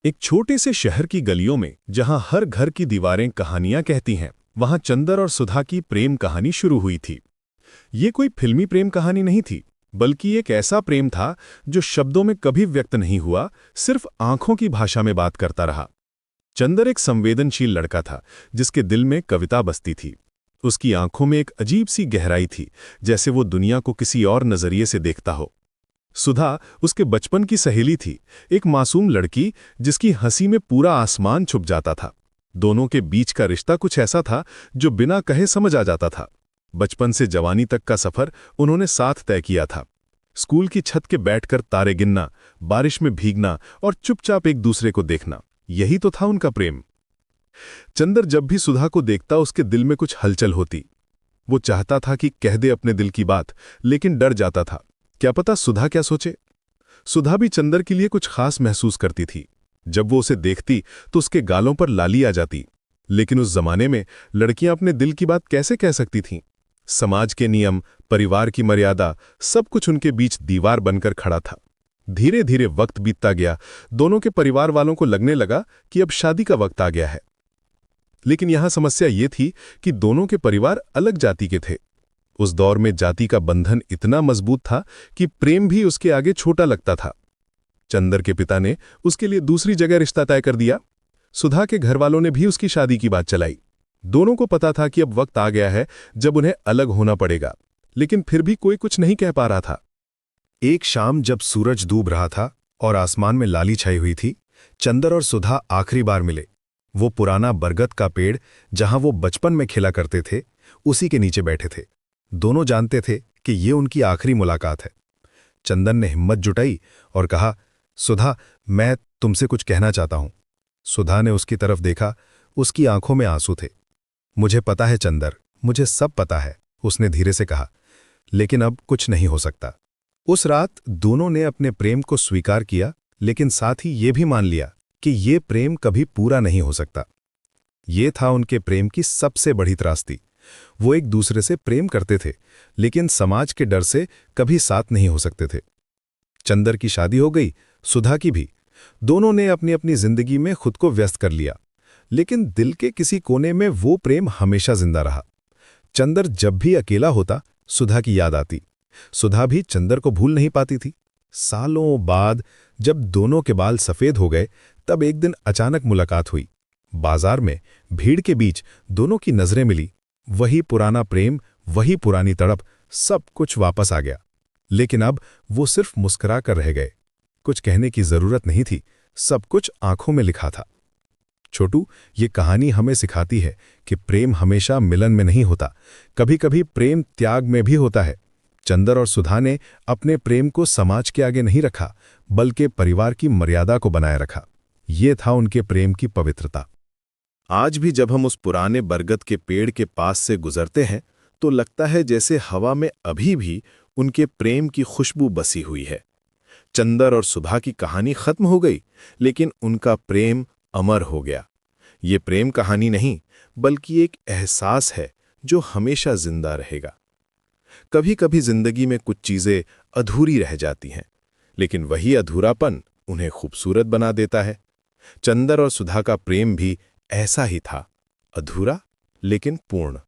एक छोटे से शहर की गलियों में जहां हर घर की दीवारें कहानियां कहती हैं, वहां चंदर और सुधा की प्रेम कहानी शुरू हुई थी। ये कोई फिल्मी प्रेम कहानी नहीं थी, बल्कि एक ऐसा प्रेम था जो शब्दों में कभी व्यक्त नहीं हुआ, सिर्फ आंखों की भाषा में बात करता रहा। चंदर एक संवेदनशील लड़का था, जिसके दिल में कविता बसती थी। उसकी आंखों में एक अजीब सी गहराई थी, जैसे वो दुनिया को किसी और नजरिए से देखता हो। सुधा उसके बचपन की सहेली थी, एक मासूम लड़की जिसकी हंसी में पूरा आसमान छुप जाता था। दोनों के बीच का रिश्ता कुछ ऐसा था जो बिना कहे समझ आ जाता था। बचपन से जवानी तक का सफर उन्होंने साथ तय किया था। स्कूल की छत के बैठकर तारे गिनना, बारिश में भीगना और चुपचाप एक दूसरे को देखना, यही तो था उनका प्रेम। चंदर जब भी सुधा को देखता उसके दिल में कुछ हलचल होती। वो चाहता था कि कह दे अपने दिल की बात, लेकिन डर जाता था, क्या पता सुधा क्या सोचे। सुधा भी चंदर के लिए कुछ खास महसूस करती थी। जब वो उसे देखती तो उसके गालों पर लाली आ जाती। लेकिन उस जमाने में लड़कियां अपने दिल की बात कैसे कह सकती थीं? समाज के नियम, परिवार की मर्यादा, सब कुछ उनके बीच दीवार बनकर खड़ा था। धीरे धीरे वक्त बीतता गया। दोनों के परिवार वालों को लगने लगा कि अब शादी का वक्त आ गया है। लेकिन यहां समस्या ये थी कि दोनों के परिवार अलग जाति के थे। उस दौर में जाति का बंधन इतना मजबूत था कि प्रेम भी उसके आगे छोटा लगता था। चंदर के पिता ने उसके लिए दूसरी जगह रिश्ता तय कर दिया। सुधा के घरवालों ने भी उसकी शादी की बात चलाई। दोनों को पता था कि अब वक्त आ गया है जब उन्हें अलग होना पड़ेगा, लेकिन फिर भी कोई कुछ नहीं कह पा रहा था। एक शाम जब सूरज डूब रहा था और आसमान में लाली छाई हुई थी, चंदर और सुधा आखिरी बार मिले। वो पुराना बरगद का पेड़ जहां वो बचपन में खिला करते थे, उसी के नीचे बैठे थे। दोनों जानते थे कि ये उनकी आखिरी मुलाकात है। चंदन ने हिम्मत जुटाई और कहा, सुधा, मैं तुमसे कुछ कहना चाहता हूं। सुधा ने उसकी तरफ देखा, उसकी आंखों में आंसू थे। मुझे पता है चंदर, मुझे सब पता है, उसने धीरे से कहा, लेकिन अब कुछ नहीं हो सकता। उस रात दोनों ने अपने प्रेम को स्वीकार किया, लेकिन साथ ही ये भी मान लिया कि ये प्रेम कभी पूरा नहीं हो सकता। ये था उनके प्रेम की सबसे बड़ी त्रासदी। वो एक दूसरे से प्रेम करते थे, लेकिन समाज के डर से कभी साथ नहीं हो सकते थे। चंदर की शादी हो गई, सुधा की भी। दोनों ने अपनी अपनी जिंदगी में खुद को व्यस्त कर लिया, लेकिन दिल के किसी कोने में वो प्रेम हमेशा जिंदा रहा। चंदर जब भी अकेला होता, सुधा की याद आती। सुधा भी चंदर को भूल नहीं पाती थी। सालों बाद जब दोनों के बाल सफेद हो गए, तब एक दिन अचानक मुलाकात हुई। बाजार में भीड़ के बीच दोनों की नजरें मिली। वही पुराना प्रेम, वही पुरानी तड़प, सब कुछ वापस आ गया। लेकिन अब वो सिर्फ मुस्कुरा कर रह गए। कुछ कहने की जरूरत नहीं थी, सब कुछ आंखों में लिखा था। छोटू, ये कहानी हमें सिखाती है कि प्रेम हमेशा मिलन में नहीं होता, कभी कभी प्रेम त्याग में भी होता है। चंदर और सुधा ने अपने प्रेम को समाज के आगे नहीं रखा, बल्कि परिवार की मर्यादा को बनाए रखा। ये था उनके प्रेम की पवित्रता। आज भी जब हम उस पुराने बरगद के पेड़ के पास से गुजरते हैं, तो लगता है जैसे हवा में अभी भी उनके प्रेम की खुशबू बसी हुई है। चंदर और सुधा की कहानी खत्म हो गई, लेकिन उनका प्रेम अमर हो गया। ये प्रेम कहानी नहीं, बल्कि एक एहसास है जो हमेशा जिंदा रहेगा। कभी कभी जिंदगी में कुछ चीजें अधूरी रह जाती हैं, लेकिन वही अधूरापन उन्हें खूबसूरत बना देता है। चंदर और सुधा का प्रेम भी ऐसा ही था, अधूरा लेकिन पूर्ण।